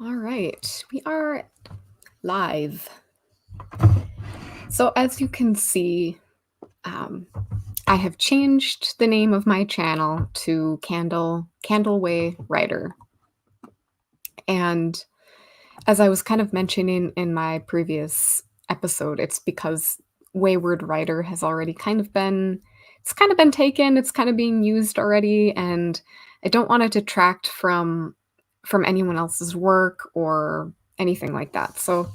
All right, we are live. So, as you can see, um, I have changed the name of my channel to Candleway Writer. And as I was kind of mentioning in my previous episode, it's because Wayward Writer has already kind of been taken, it's kind of being used already, and I don't want to detract from anyone else's work or anything like that. So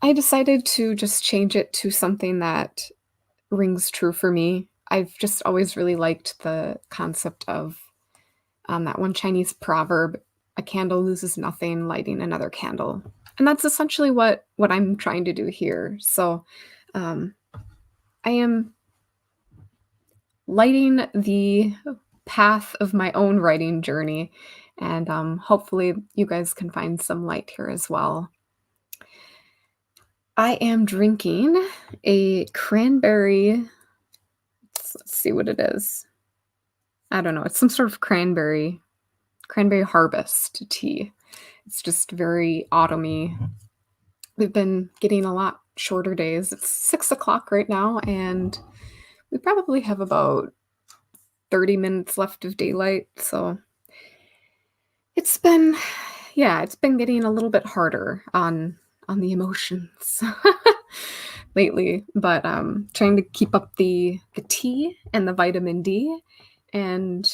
I decided to just change it to something that rings true for me. I've just always really liked the concept of that one Chinese proverb, "A candle loses nothing, lighting another candle." And that's essentially what I'm trying to do here. So um, I am lighting the path of my own writing journey, and hopefully you guys can find some light here as well. I am drinking a cranberry. Let's see what it is. I don't know. It's some sort of cranberry harvest tea. It's just very autumny. We've been getting a lot shorter days. It's 6 o'clock right now, and we probably have about 30 minutes left of daylight. So it's been, yeah, it's been getting a little bit harder on the emotions lately, but trying to keep up the tea and the vitamin D and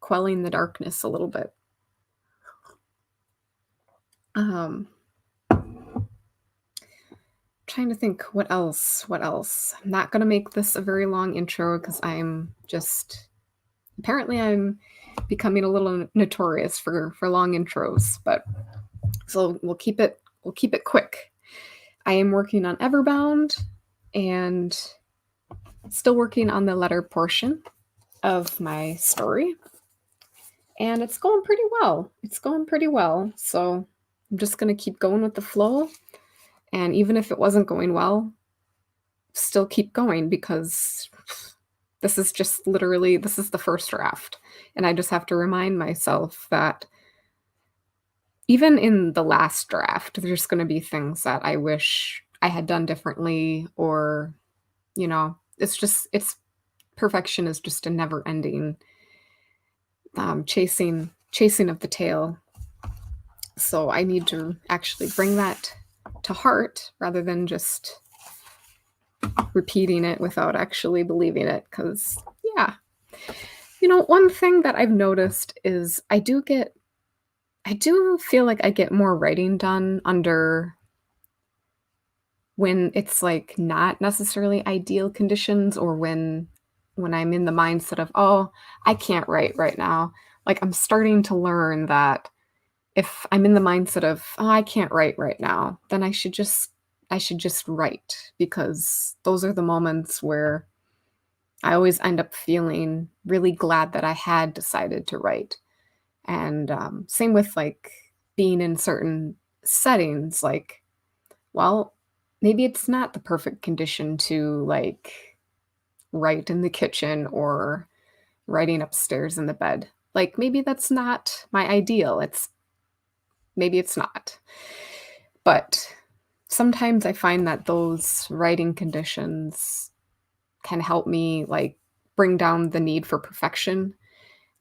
quelling the darkness a little bit. Um, Trying to think what else. I'm not gonna make this a very long intro because I'm becoming a little notorious for long intros, but so we'll keep it quick. I am working on Everbound and still working on the letter portion of my story. And it's going pretty well. It's going pretty well. So I'm just going to keep going with the flow. And even if it wasn't going well, still keep going because this is the first draft. And I just have to remind myself that even in the last draft, there's going to be things that I wish I had done differently, or, it's perfection is just a never ending chasing of the tail. So I need to actually bring that to heart rather than just repeating it without actually believing it. Because, yeah, one thing that I've noticed is I do feel like I get more writing done under when it's like not necessarily ideal conditions, or when I'm in the mindset of, oh, I can't write right now. Like, I'm starting to learn that if I'm in the mindset of, oh, I can't write right now, then I should just write, because those are the moments where I always end up feeling really glad that I had decided to write. And same with like being in certain settings, like, well, maybe it's not the perfect condition to like write in the kitchen or writing upstairs in the bed. Like, maybe that's not my ideal. Maybe it's not. But sometimes I find that those writing conditions can help me like bring down the need for perfection.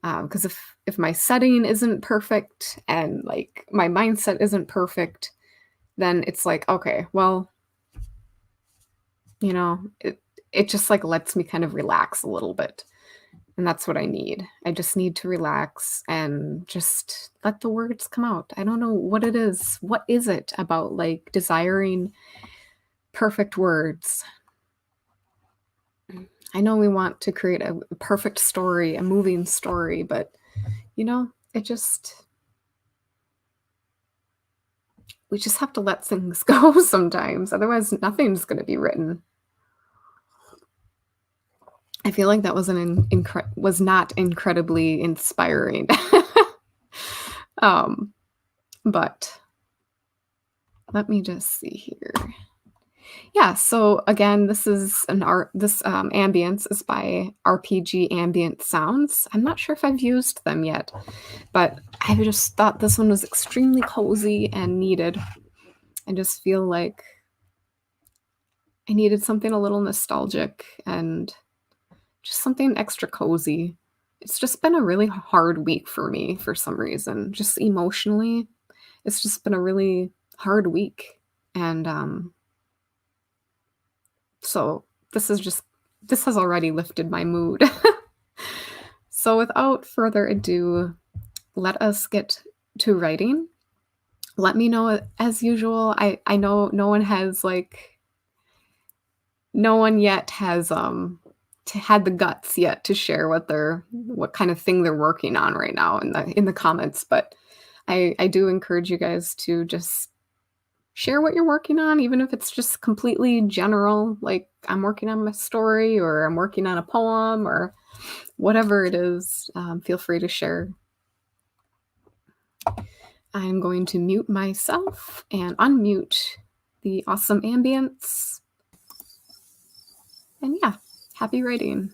Because if my setting isn't perfect and like my mindset isn't perfect, then it's like, okay, well, it just like lets me kind of relax a little bit. And that's what I need. I just need to relax and just let the words come out. I don't know what it is. What is it about like desiring perfect words? I know we want to create a perfect story, a moving story, but it just we just have to let things go sometimes. Otherwise, nothing's going to be written. I feel like that was not incredibly inspiring. um, but let me just see here. Yeah, so again, this Ambience is by RPG Ambient Sounds. I'm not sure if I've used them yet, but I just thought this one was extremely cozy and needed. I just feel like I needed something a little nostalgic and just something extra cozy. It's just been a really hard week for me for some reason, just emotionally. It's just been a really hard week, and, so this has already lifted my mood. So without further ado, let us get to writing. Let me know as usual. I know no one yet has had the guts yet to share what kind of thing they're working on right now in the comments, but I do encourage you guys to just share what you're working on, even if it's just completely general, like I'm working on my story or I'm working on a poem or whatever it is. Feel free to share. I'm going to mute myself and unmute the awesome ambience. And yeah, happy writing.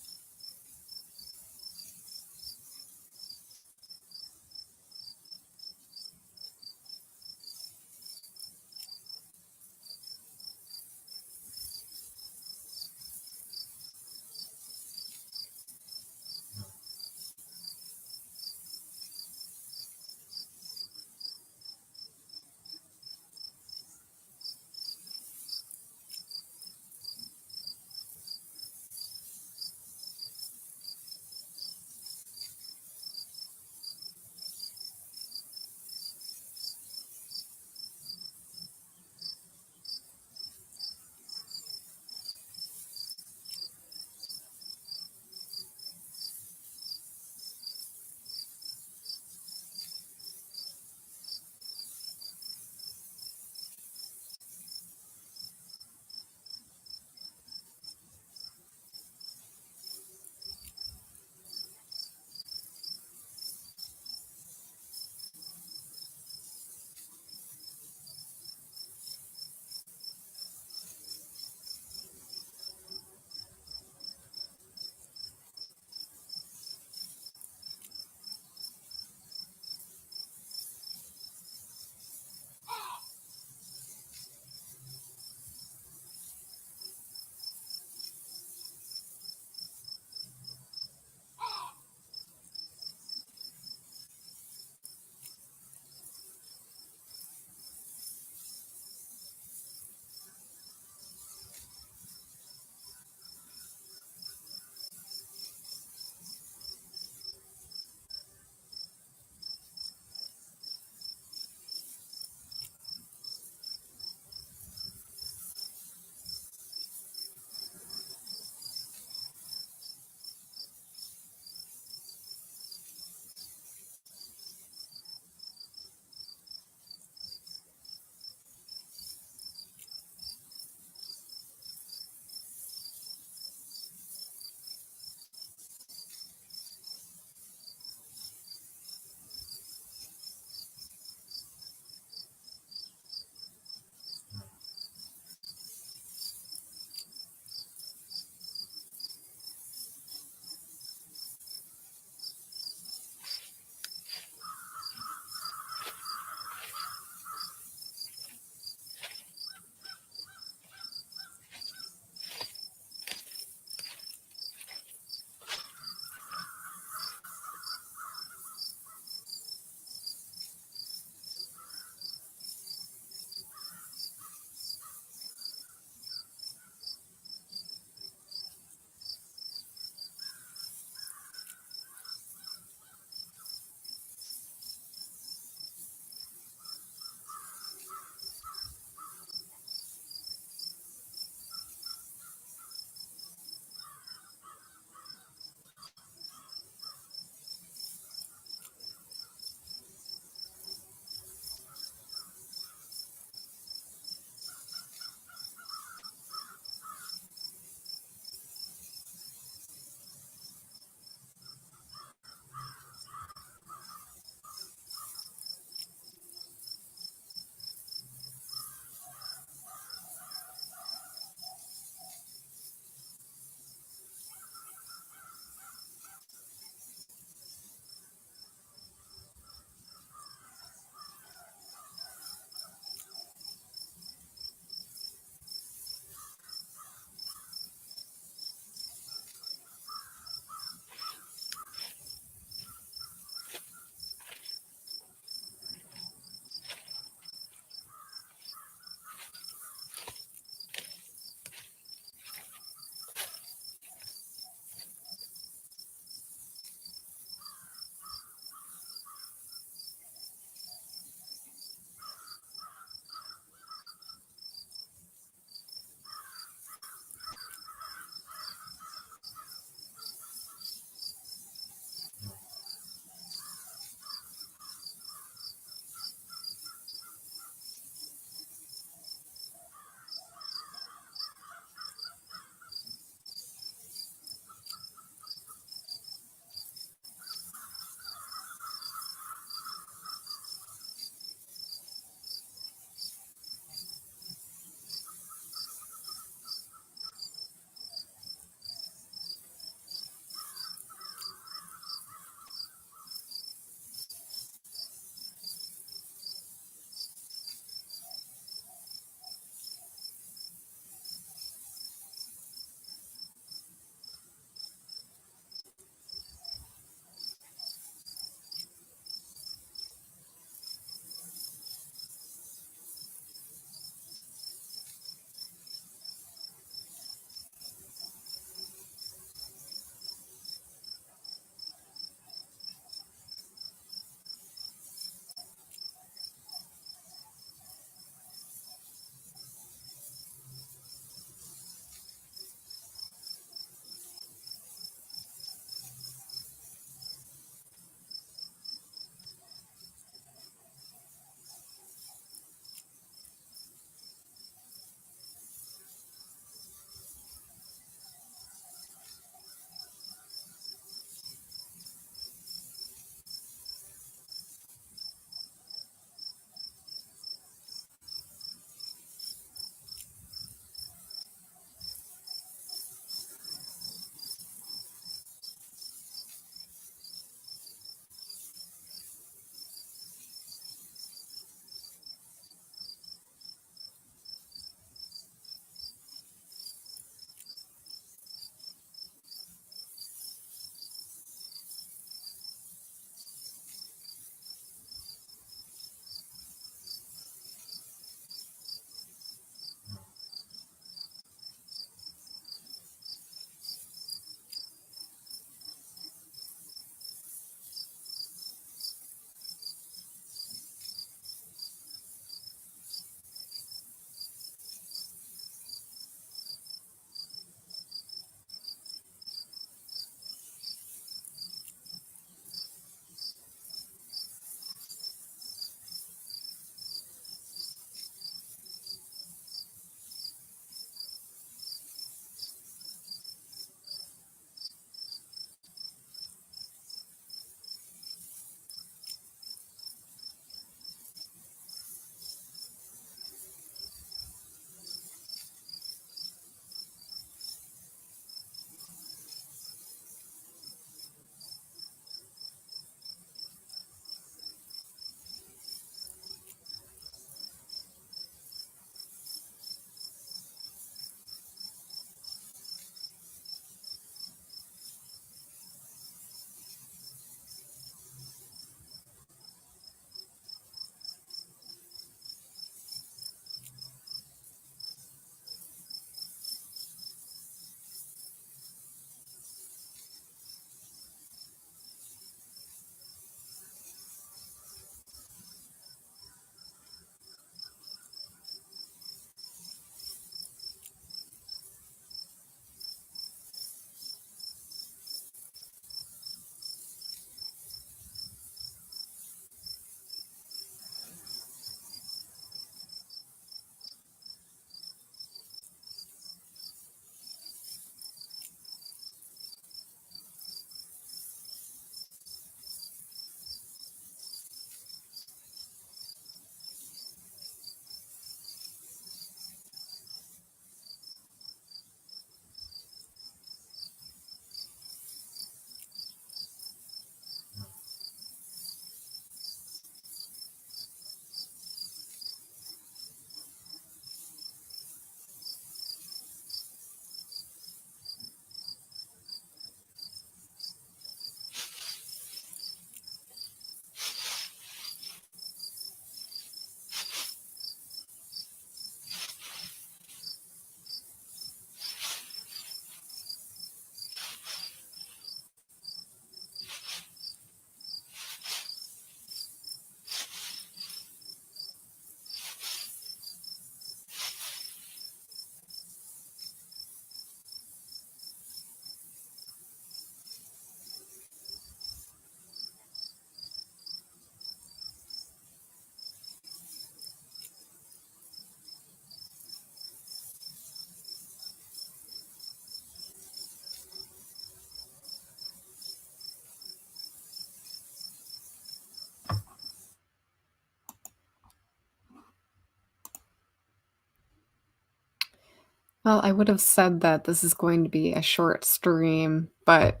Well, I would have said that this is going to be a short stream, but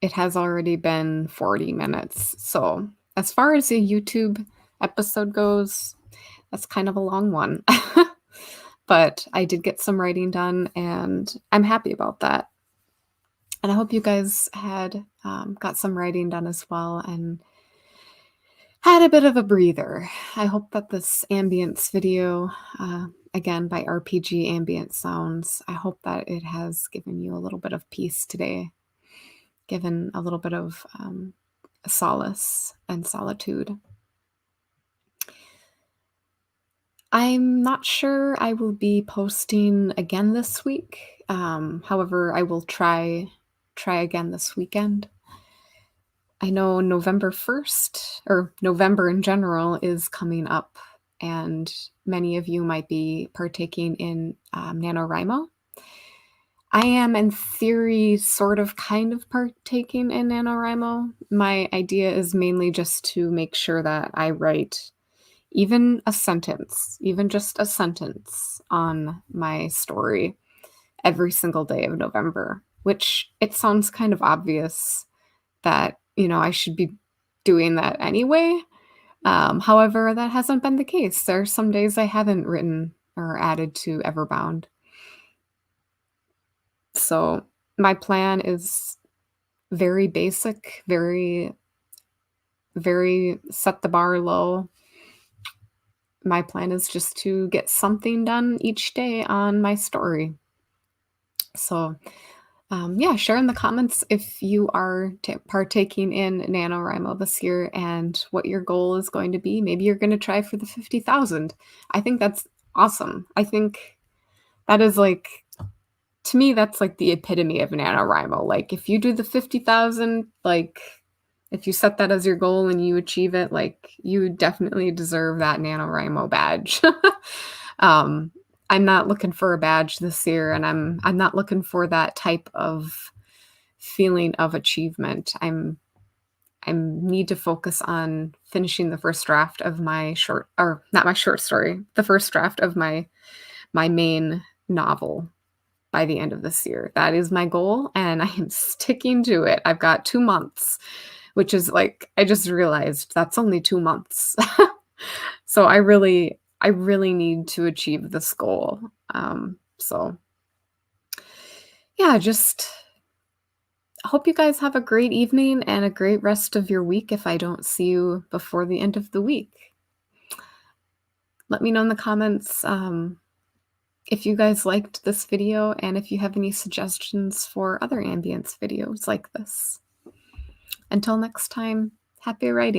it has already been 40 minutes. So, as far as a YouTube episode goes, that's kind of a long one. But I did get some writing done, and I'm happy about that. And I hope you guys had got some writing done as well and had a bit of a breather. I hope that this ambience video, again by RPG Ambient Sounds, I hope that it has given you a little bit of peace today, given a little bit of solace and solitude. I'm not sure I will be posting again this week. However, I will try again this weekend. I know November 1st, or November in general, is coming up, and many of you might be partaking in NaNoWriMo. I am, in theory, sort of kind of partaking in NaNoWriMo. My idea is mainly just to make sure that I write even a sentence, even just a sentence on my story every single day of November, which it sounds kind of obvious that, I should be doing that anyway. However, that hasn't been the case. There are some days I haven't written or added to Everbound. So my plan is very basic, very, very set the bar low. My plan is just to get something done each day on my story. So, yeah, share in the comments if you are partaking in NaNoWriMo this year and what your goal is going to be. Maybe you're going to try for the 50,000. I think that's awesome. I think that is to me, that's like the epitome of NaNoWriMo. Like, if you do the 50,000, if you set that as your goal and you achieve it, you definitely deserve that NaNoWriMo badge. I'm not looking for a badge this year, and I'm not looking for that type of feeling of achievement. I need to focus on finishing the first draft of my short, or not my short story, the first draft of my main novel by the end of this year. That is my goal, and I am sticking to it. I've got 2 months, which is I just realized that's only 2 months. So I really need to achieve this goal. So yeah, just hope you guys have a great evening and a great rest of your week if I don't see you before the end of the week. Let me know in the comments if you guys liked this video and if you have any suggestions for other ambience videos like this. Until next time, happy writing.